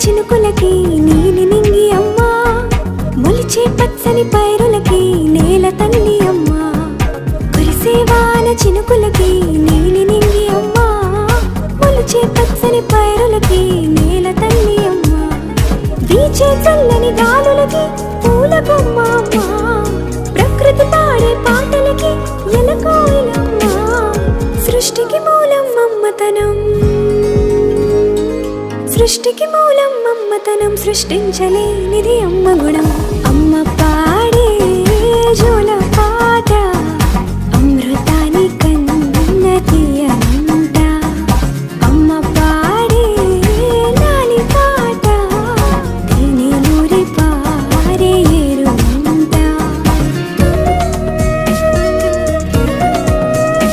చినుకులకి నీలి నింగి అమ్మా, మొలిచే పచ్చని పైరులకి నేల తల్లి అమ్మా. కురిసే వాన చినుకులకి నీలి నింగి అమ్మా, మొలిచే పచ్చని పైరులకి నేల తల్లి అమ్మా. వీచే చల్లని గాలులకి పూల బొమ్మ అమ్మా, ప్రకృతి పాడే పాటలకి ఎలకోయిలమ్మా. సృష్టికి మూలం మమ్మతనం, సృష్టికి మూలం మమ్మతనం, సృష్టించలేనిది అమ్మ గుణం. అమ్మ పాడే జోల